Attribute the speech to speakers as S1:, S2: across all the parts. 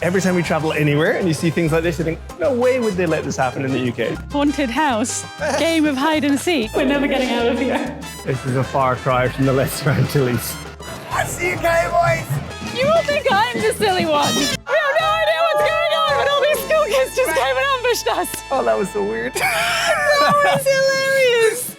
S1: every time we travel anywhere and you see things like this, you think, no way would they let this happen in the UK.
S2: Haunted house, game of hide and seek. We're never getting out of here.
S1: This is a far cry from the Leicester Antilles. I see you, Cowboys!
S2: You all think I'm the silly one. We have no idea what's going on, but all these school kids just came and ambushed us.
S1: Oh, that was so weird.
S2: That was hilarious.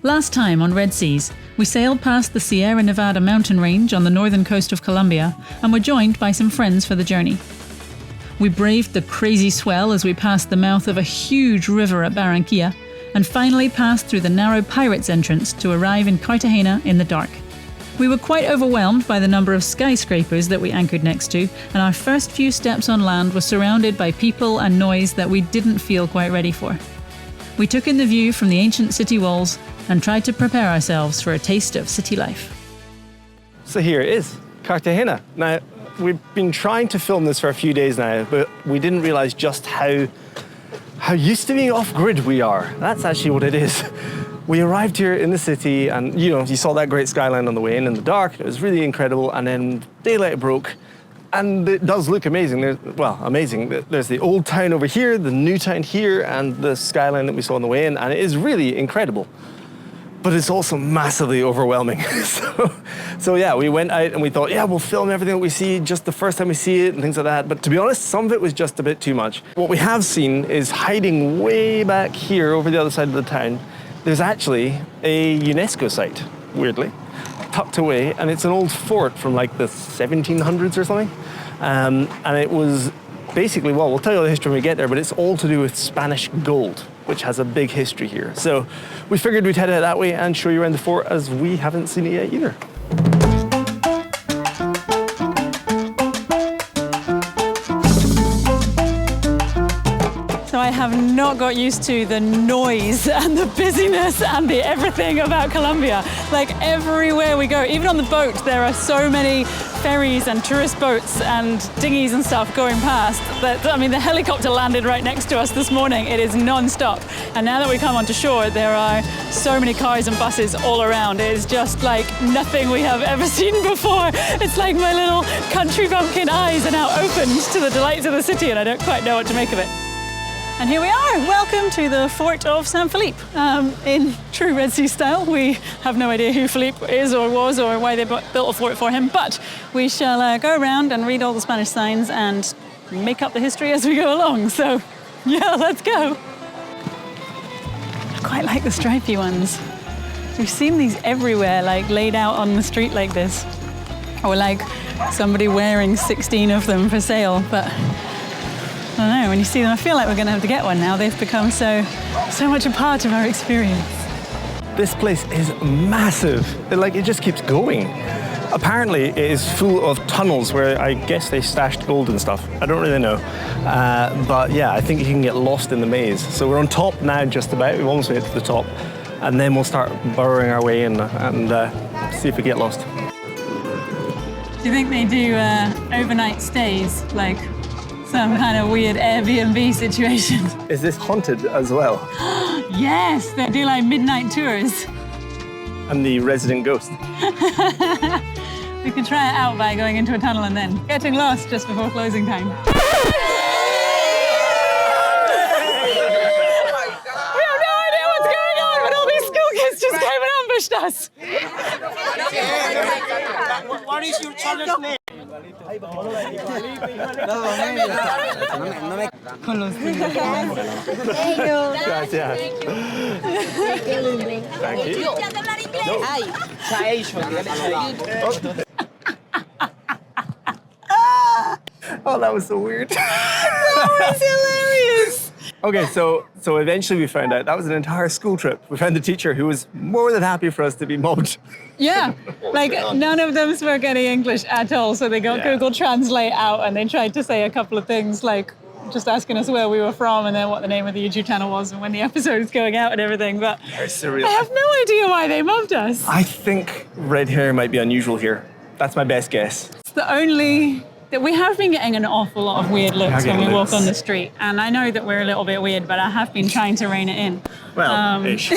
S2: Last time on Red Seas, we sailed past the Sierra Nevada mountain range on the northern coast of Colombia and were joined by some friends for the journey. We braved the crazy swell as we passed the mouth of a huge river at Barranquilla and finally passed through the narrow Pirates entrance to arrive in Cartagena in the dark. We were quite overwhelmed by the number of skyscrapers that we anchored next to, and our first few steps on land were surrounded by people and noise that we didn't feel quite ready for. We took in the view from the ancient city walls and tried to prepare ourselves for a taste of city life.
S1: So here it is, Cartagena. Now, we've been trying to film this for a few days now, but we didn't realize just how used to being off-grid we are. That's actually what it is. We arrived here in the city and, you saw that great skyline on the way in the dark. It was really incredible, and then daylight broke. And it does look amazing. Amazing. There's the old town over here, the new town here, and the skyline that we saw on the way in, and it is really incredible. But it's also massively overwhelming. so yeah, we went out and we thought, yeah, we'll film everything that we see just the first time we see it and things like that. But to be honest, some of it was just a bit too much. What we have seen is hiding way back here over the other side of the town. There's actually a UNESCO site, weirdly, tucked away, and it's an old fort from like the 1700s or something. And it was basically, well, we'll tell you all the history when we get there, but it's all to do with Spanish gold, which has a big history here. So we figured we'd head out that way and show you around the fort, as we haven't seen it yet either.
S2: So I have not got used to the noise and the busyness and the everything about Colombia. Like everywhere we go, even on the boat, there are so many ferries and tourist boats and dinghies and stuff going past that, the helicopter landed right next to us this morning. It is non-stop. And now that we come onto shore, there are so many cars and buses all around. It is just like nothing we have ever seen before. It's like my little country bumpkin eyes are now opened to the delights of the city, and I don't quite know what to make of it. And here we are. Welcome to the fort of San Felipe. In true Red Sea style, we have no idea who Felipe is or was or why they built a fort for him, but we shall go around and read all the Spanish signs and make up the history as we go along. So, yeah, let's go. I quite like the stripy ones. We've seen these everywhere, like laid out on the street like this. Or like somebody wearing 16 of them for sale, but I don't know, when you see them, I feel like we're going to have to get one now. They've become so much a part of our experience.
S1: This place is massive. It just keeps going. Apparently, it is full of tunnels where I guess they stashed gold and stuff. I don't really know. But yeah, I think you can get lost in the maze. So we're on top now, just about. We've almost made it to the top. And then we'll start burrowing our way in and see if we get lost.
S2: Do you think they do overnight stays, like some kind of weird Airbnb situation?
S1: Is this haunted as well?
S2: Yes, they do like midnight tours.
S1: I'm the resident ghost.
S2: We could try it out by going into a tunnel and then getting lost just before closing time. We have no idea what's going on, but all these school kids just came and ambushed us.
S3: What is your child's name?
S1: Gracias. Thank you. Oh, that was so weird.
S2: That was hilarious.
S1: Okay, so eventually we found out that was an entire school trip. We found the teacher who was more than happy for us to be mobbed.
S2: Yeah, like none of them spoke any English at all, so they got Google Translate out and they tried to say a couple of things like just asking us where we were from and then what the name of the YouTube channel was and when the episode is going out and everything. But
S1: Very surreal.
S2: I have no idea why they mobbed us.
S1: I think red hair might be unusual here. That's my best guess.
S2: It's the only that we have been getting an awful lot of weird looks when we walk on the street. And I know that we're a little bit weird, but I have been trying to rein it in.
S1: Well, ish.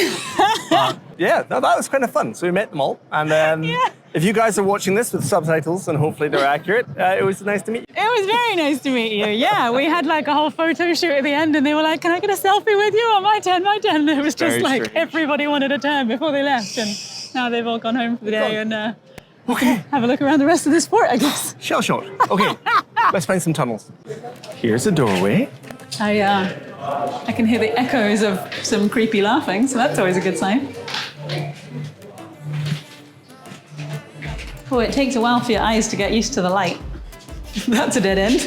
S1: Yeah, no, that was kind of fun. So we met them all. And if you guys are watching this with subtitles and hopefully they're accurate, it was nice to meet you.
S2: It was very nice to meet you. Yeah, we had like a whole photo shoot at the end and they were like, can I get a selfie with you? Oh, my turn, my turn. And it was just
S1: Very
S2: like
S1: strange.
S2: everybody wanted a turn before they left. And now they've all gone home for the day and
S1: Okay.
S2: have a look around the rest of this fort, I guess.
S1: Shell shot. Okay, let's find some tunnels. Here's a doorway.
S2: I can hear the echoes of some creepy laughing, so that's always a good sign. Oh, it takes a while for your eyes to get used to the light. That's a dead end.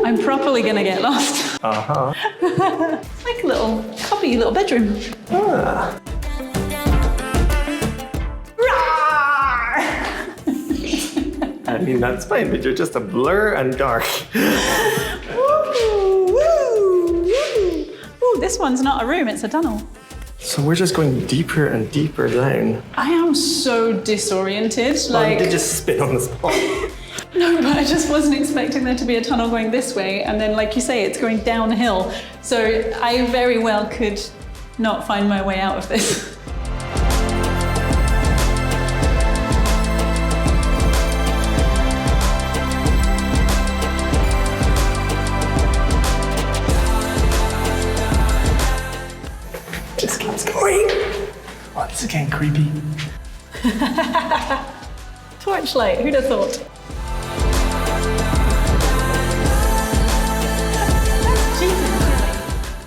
S2: I'm properly gonna get lost.
S1: Uh-huh.
S2: It's like a little cubby, little bedroom.
S1: Ah. I mean, that's fine, but you're just a blur and dark.
S2: Ooh, this one's not a room, it's a tunnel.
S1: So we're just going deeper and deeper down.
S2: I am so disoriented.
S1: I did just spit on the spot.
S2: No, but I just wasn't expecting there to be a tunnel going this way, and then, like you say, it's going downhill. So I very well could not find my way out of this.
S1: Just keeps going. Once again, creepy.
S2: Torchlight, who'd have thought?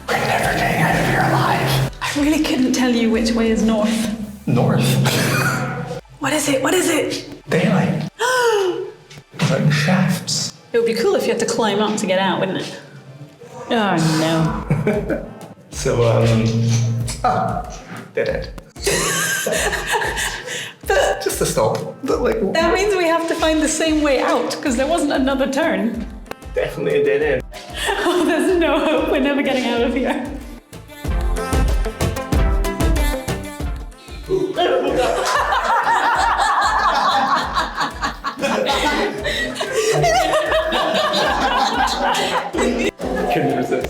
S1: We're never getting out of here alive.
S2: I really couldn't tell you which way is north.
S1: North.
S2: What is it? What is it?
S1: Daylight. Like shafts.
S2: It would be cool if you had to climb up to get out, wouldn't it? Oh no.
S1: So, dead end. Just a stop. But like,
S2: That means we have to find the same way out, because there wasn't another turn.
S1: definitely a dead end.
S2: Oh, there's no hope. We're never getting out of here.
S1: Couldn't resist.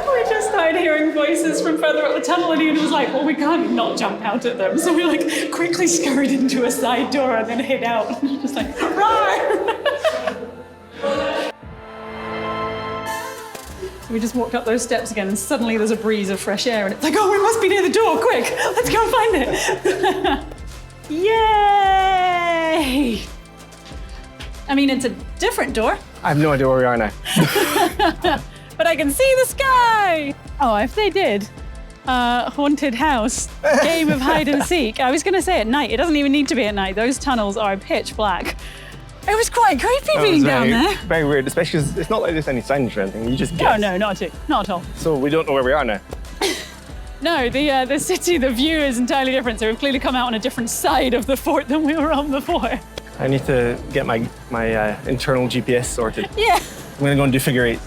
S2: We just started hearing voices from further up the tunnel, and Ian was like, well, we can't not jump out at them. So we like quickly scurried into a side door and then hid out. Just like, roar! We just walked up those steps again, and suddenly there's a breeze of fresh air, and it's like, oh, we must be near the door, quick! Let's go and find it! Yay! I mean, it's a different door,
S1: I have no idea where we are now.
S2: but I can see the sky! Oh, if they did haunted house, game of hide and seek, I was gonna say at night, it doesn't even need to be at night, those tunnels are pitch black. It was quite creepy being down there.
S1: Very weird, especially because it's not like there's any signs or anything. You just guess.
S2: Oh no, not at all.
S1: So we don't know where we are now.
S2: No, the city, the view is entirely different. So we've clearly come out on a different side of the fort than we were on before.
S1: I need to get my internal GPS sorted.
S2: Yeah.
S1: I'm gonna go and do figure eight.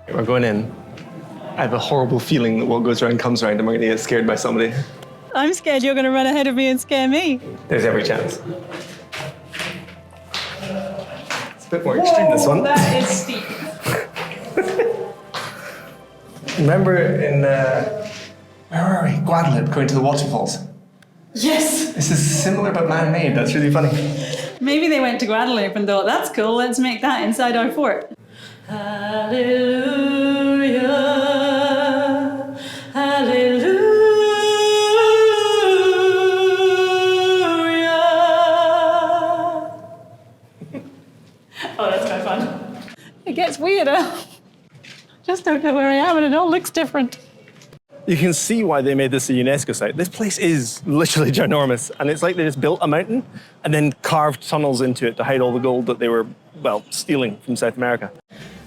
S1: We're going in. I have a horrible feeling that what goes around comes around and we're gonna get scared by somebody.
S2: I'm scared you're going to run ahead of me and scare me.
S1: There's every chance. It's a bit more extreme, this one.
S2: That is steep.
S1: Remember in, where were we? Guadeloupe, going to the waterfalls.
S2: Yes.
S1: This is similar but man-made. That's really funny.
S2: Maybe they went to Guadeloupe and thought, that's cool, let's make that inside our fort. Hallelujah, hallelujah. Oh, that's kind of fun. It gets weirder. Just don't know where I am and it all looks different.
S1: You can see why they made this a UNESCO site. This place is literally ginormous, and it's like they just built a mountain and then carved tunnels into it to hide all the gold that they were, well, stealing from South America.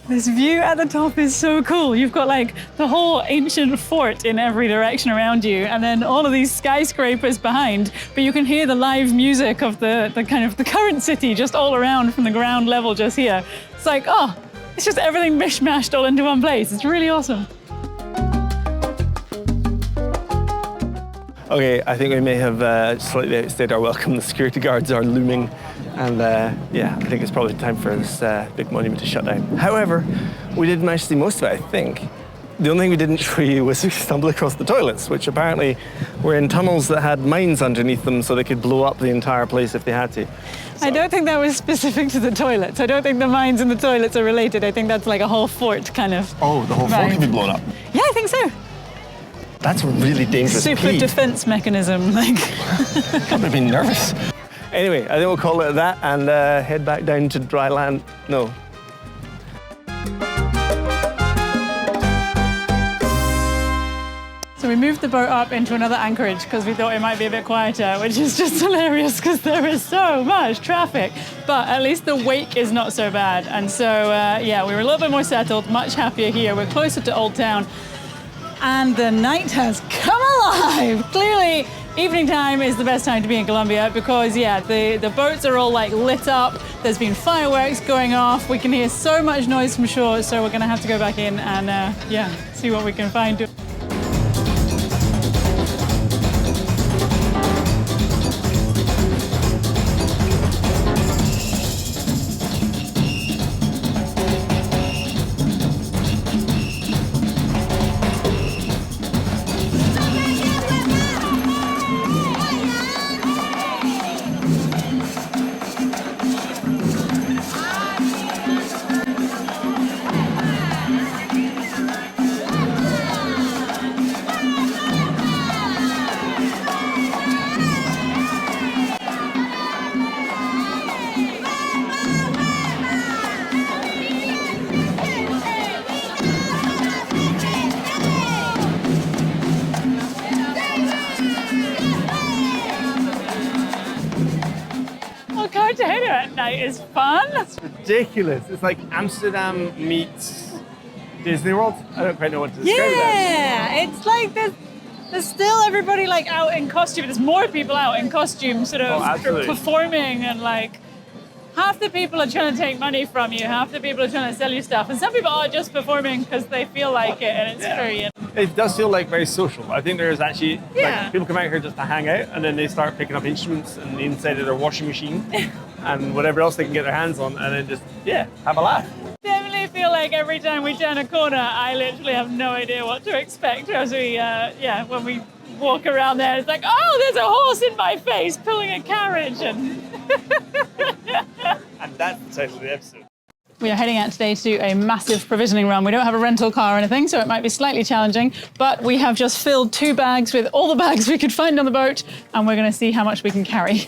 S2: This view at the top is so cool. You've got like the whole ancient fort in every direction around you, and then all of these skyscrapers behind, but you can hear the live music of the kind of the current city just all around from the ground level just here. It's like, oh, it's just everything mishmashed all into one place. It's really awesome.
S1: Okay, I think we may have slightly outstayed our welcome. The security guards are looming, and yeah, I think it's probably time for this big monument to shut down. However, we did manage to see most of it, I think. The only thing we didn't show you was we stumbled across the toilets, which apparently were in tunnels that had mines underneath them so they could blow up the entire place if they had to. So.
S2: I don't think that was specific to the toilets. I don't think the mines and the toilets are related. I think that's like a whole fort kind of.
S1: Oh, the whole fort can be blown up?
S2: Yeah, I think so.
S1: That's a really dangerous
S2: Super defense mechanism, like.
S1: I've been nervous. Anyway, I think we'll call it that and head back down to dry land. No.
S2: So we moved the boat up into another anchorage because we thought it might be a bit quieter, which is just hilarious because there is so much traffic. But at least the wake is not so bad. And so, yeah, we were a little bit more settled, much happier here. We're closer to Old Town. And the night has come alive. Clearly, evening time is the best time to be in Colombia because, yeah, the boats are all like lit up. There's been fireworks going off. We can hear so much noise from shore, so we're gonna have to go back in and, yeah, see what we can find. Cartagena at night is fun.
S1: It's ridiculous. It's like Amsterdam meets Disney World. I don't quite know what to describe it as.
S2: Yeah, it's like there's still everybody like out in costume. There's more people out in costume sort of performing, and like half the people are trying to take money from you, half the people are trying to sell you stuff, and some people are just performing because they feel like it and it's free.
S1: It does feel like very social. I think there's actually, like, people come out here just to hang out and then they start picking up instruments and the inside of their washing machine and whatever else they can get their hands on and then just, yeah, have a laugh.
S2: Definitely feel like every time we turn a corner, I literally have no idea what to expect as we, when we walk around there. It's like, oh, there's a horse in my face pulling a carriage. And
S1: that's the title of the episode.
S2: We are heading out today to a massive provisioning run. We don't have a rental car or anything, so it might be slightly challenging, but we have just filled 2 bags with all the bags we could find on the boat, and we're going to see how much we can carry.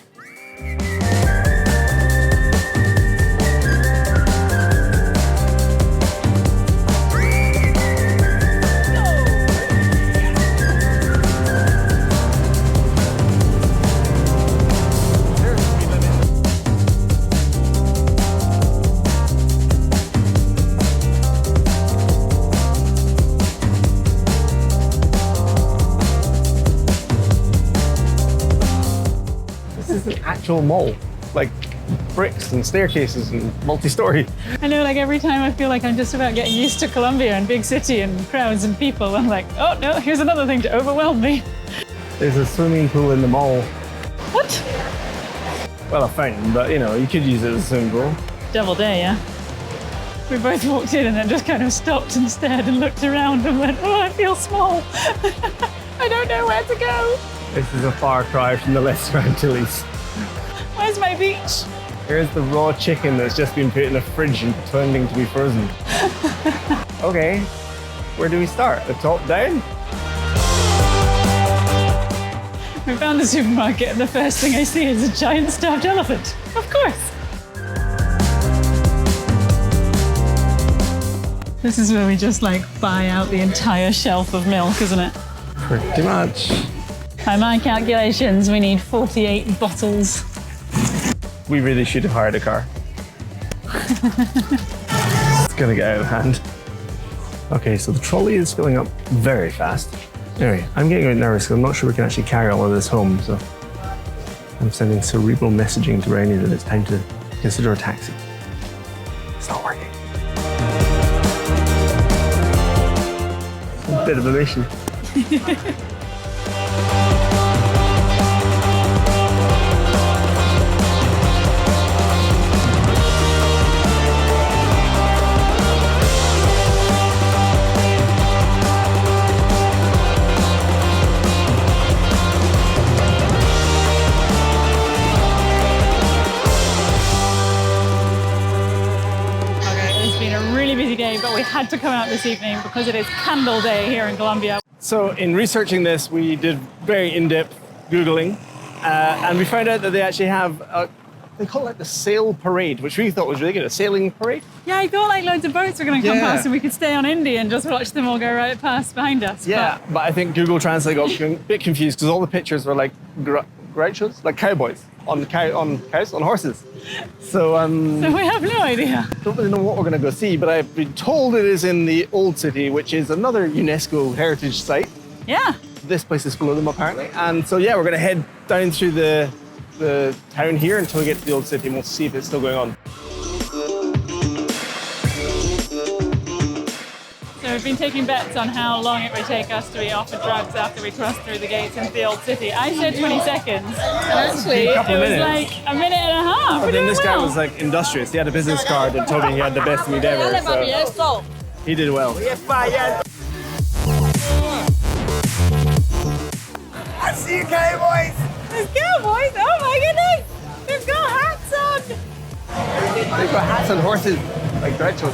S1: Actual mall, like bricks and staircases and multi-story.
S2: I know, like every time I feel like I'm just about getting used to Colombia and big city and crowds and people, I'm like, oh no, here's another thing to overwhelm me.
S1: There's a swimming pool in the mall.
S2: What?
S1: Well, a fountain, but you know, you could use it as a swimming pool.
S2: Double day, yeah? We both walked in and then just kind of stopped and stared and looked around and went, oh, I feel small. I don't know where to go.
S1: This is a far cry from the Leicester Antilles.
S2: Where's my beach?
S1: Here's the raw chicken that's just been put in the fridge and pretending to be frozen. Okay, where do we start? The top down?
S2: We found the supermarket and the first thing I see is a giant stuffed elephant. Of course. This is where we just like buy out the entire shelf of milk, isn't it?
S1: Pretty much.
S2: By my calculations, we need 48 bottles.
S1: We really should have hired a car. gonna get out of hand. Okay, so the trolley is filling up very fast. Anyway, I'm getting a bit nervous because I'm not sure we can actually carry all of this home, so I'm sending cerebral messaging to Rainy that it's time to consider a taxi. It's not working. A bit of a mission.
S2: Day, but we had to come out this evening because it is Candle Day here in Colombia.
S1: So in researching this, we did very in-depth Googling, and we found out that they actually have, they call it the sail parade, which we thought was really good, a sailing parade.
S2: Yeah, I thought like loads of boats were going to come past and we could stay on Indy and just watch them all go right past behind us.
S1: Yeah, but I think Google Translate got a bit confused because all the pictures were like gauchos, like cowboys on horses. So
S2: we have no idea.
S1: Don't really know what we're going to go see, but I've been told it is in the Old City, which is another UNESCO heritage site.
S2: Yeah.
S1: This place is full of them apparently, and so yeah, we're going to head down through the town here until we get to the Old City, and we'll see if it's still going on.
S2: So we've been taking bets on how long it would take us to be off of drugs after we crossed through the gates into the Old City. I said 20 seconds, and actually it was like a minute and a half.
S1: But then this guy was like industrious. He had a business card and told me he had the best meat ever. So he did well.
S3: I see you, Cowboys.
S2: There's Cowboys? Oh my goodness! They've got hats on!
S1: They've got hats on horses, like gauchos.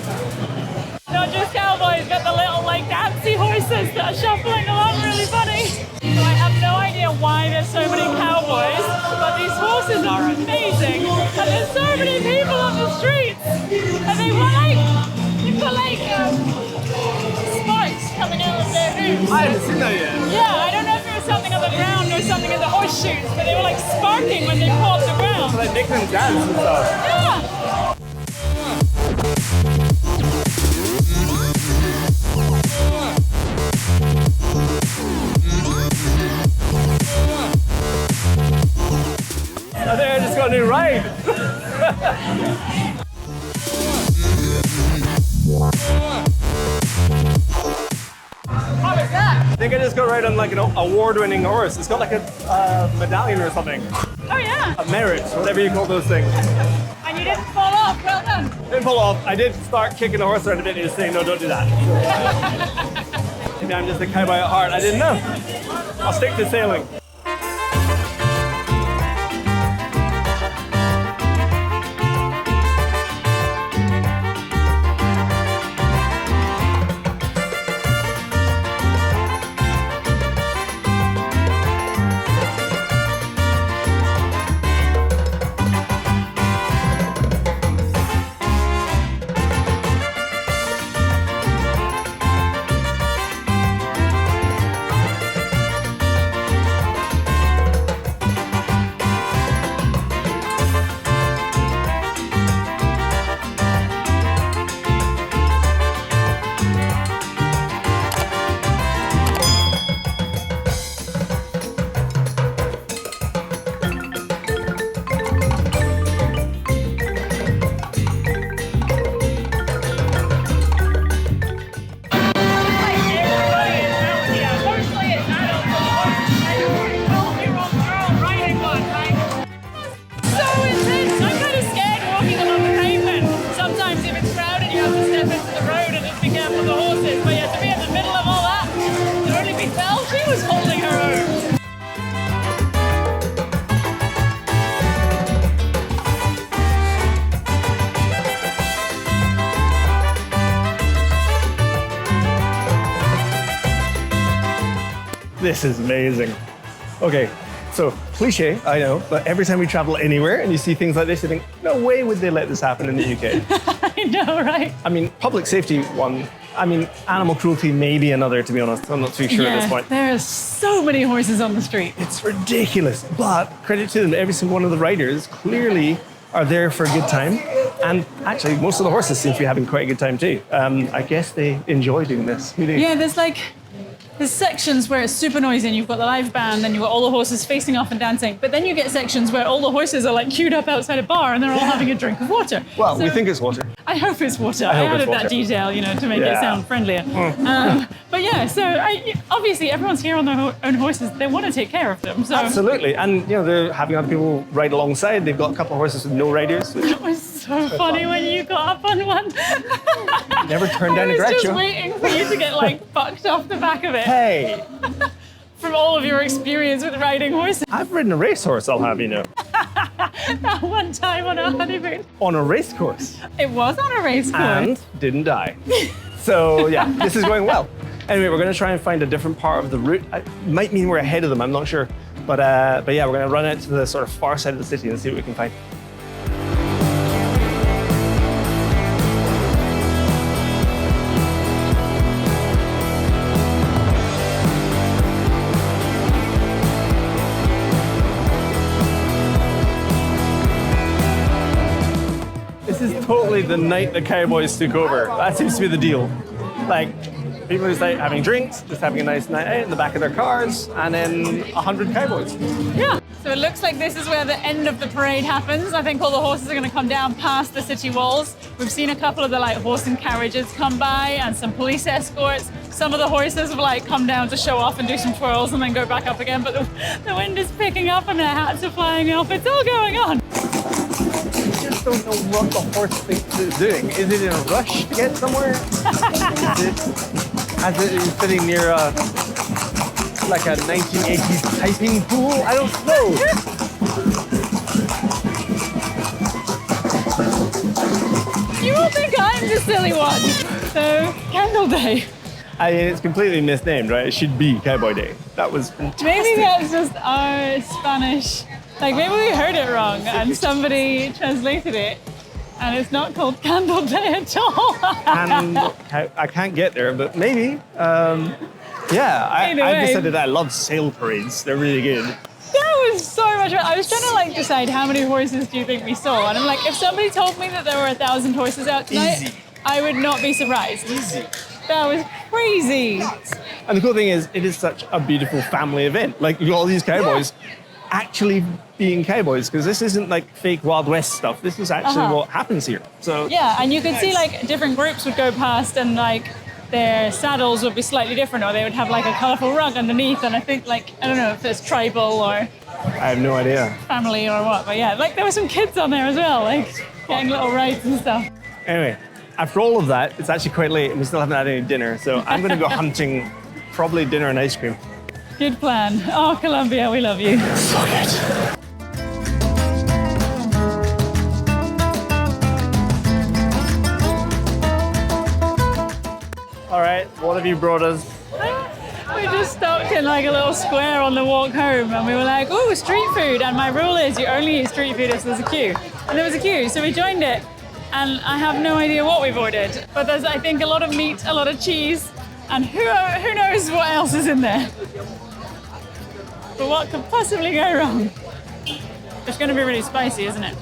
S2: Not just Cowboys, got the little like dancey horses that are shuffling along really funny. So I have no idea why there's so many cowboys, but these horses are amazing. And there's so many people on the streets. And they've got like sparks coming out of their hooves.
S1: I haven't seen that yet.
S2: Yeah, I don't know if it was something on the ground or something in the horseshoes, but they were like sparking when they caught the ground.
S1: So they make them dance and stuff.
S2: Yeah.
S1: I think I just got a new ride.
S2: How was that?
S1: I think I just got right on like an award-winning horse. It's got like a medallion or something.
S2: Oh yeah.
S1: A merit, whatever you call those things.
S2: And you didn't fall off, well done.
S1: Didn't fall off. I did start kicking the horse around a bit and he was saying, no, don't do that. Maybe I'm just a cowboy at heart. I didn't know. I'll stick to sailing. This is amazing. Okay, so cliche, I know, but every time we travel anywhere and you see things like this, you think, no way would they let this happen in the UK.
S2: I know, right?
S1: I mean, public safety one. I mean, animal cruelty maybe another, to be honest. I'm not too sure at this point.
S2: There are so many horses on the street.
S1: It's ridiculous, but credit to them. Every single one of the riders clearly are there for a good time. And actually, most of the horses seem to be having quite a good time too. I guess they enjoy doing this. Who knew?
S2: Yeah, there's sections where it's super noisy and you've got the live band and you've got all the horses facing off and dancing. But then you get sections where all the horses are like queued up outside a bar and they're all having a drink of water.
S1: Well,
S2: So
S1: we think it's water.
S2: I hope it's water.
S1: I
S2: I
S1: hope it's
S2: added that
S1: water.
S2: detail, to make it
S1: Yeah.
S2: sound friendlier. But yeah, so obviously everyone's here on their own horses. They want to take care of them. So
S1: Absolutely. And, they're having other people ride alongside. They've got a couple of horses with no riders, which
S2: it was so funny when you got up on one.
S1: never turned down a
S2: I was just
S1: Greccio.
S2: waiting for you to get fucked off the back of it
S1: Hey,
S2: from all of your experience with riding horses.
S1: I've ridden a racehorse, I'll have you know.
S2: That one time on our honeymoon.
S1: On a race course.
S2: It was on a race course.
S1: And didn't die. So yeah, this is going well. Anyway, we're going to try and find a different part of the route. It might mean we're ahead of them, I'm not sure. But yeah, we're going to run out to the sort of far side of the city and see what we can find. This is totally the night the Cowboys took over. That seems to be the deal. People just having drinks, just having a nice night out in the back of their cars, and then 100 Cowboys.
S2: Yeah. So it looks like this is where the end of the parade happens. I think all the horses are going to come down past the city walls. We've seen a couple of the horse and carriages come by and some police escorts. Some of the horses will come down to show off and do some twirls and then go back up again. But the wind is picking up and their hats are flying off. It's all going on.
S1: I just don't know what the horse thinks it's doing. Is it in a rush to get somewhere? As it is sitting near a 1980s typing pool? I don't know.
S2: You all think I'm the silly one. So, Candle Day.
S1: I mean, it's completely misnamed, right? It should be Cowboy Day. That was fantastic.
S2: Maybe that's just our Spanish. Maybe we heard it wrong and somebody translated it and it's not called Candle Day at all.
S1: And I can't get there, but maybe.
S2: Either
S1: I
S2: way.
S1: decided I love sail parades. They're really good.
S2: That was so much fun. I was trying to decide how many horses do you think we saw, and I'm like, if somebody told me that there were 1,000 horses out tonight,
S1: Easy.
S2: I would not be surprised.
S1: Easy.
S2: That was crazy.
S1: And the cool thing is, it is such a beautiful family event. You got all these cowboys actually being cowboys, because this isn't fake Wild West stuff. This is actually what happens here. So
S2: Yeah, and you could see different groups would go past and their saddles would be slightly different, or they would have a colourful rug underneath. And I think I don't know if it's tribal or
S1: I have no idea.
S2: family or what, but yeah, there were some kids on there as well, getting little rides and stuff.
S1: Anyway, after all of that, it's actually quite late and we still haven't had any dinner. So I'm going to go hunting, probably dinner and ice cream.
S2: Good plan. Oh, Colombia, we love you.
S1: So good. All right, what have you brought us?
S2: We just stopped in a little square on the walk home and we were like, ooh, street food. And my rule is you only eat street food if there's a queue. And there was a queue, so we joined it. And I have no idea what we've ordered. But there's, I think, a lot of meat, a lot of cheese, and who knows what else is in there. But what could possibly go wrong? It's going to be really spicy, isn't it?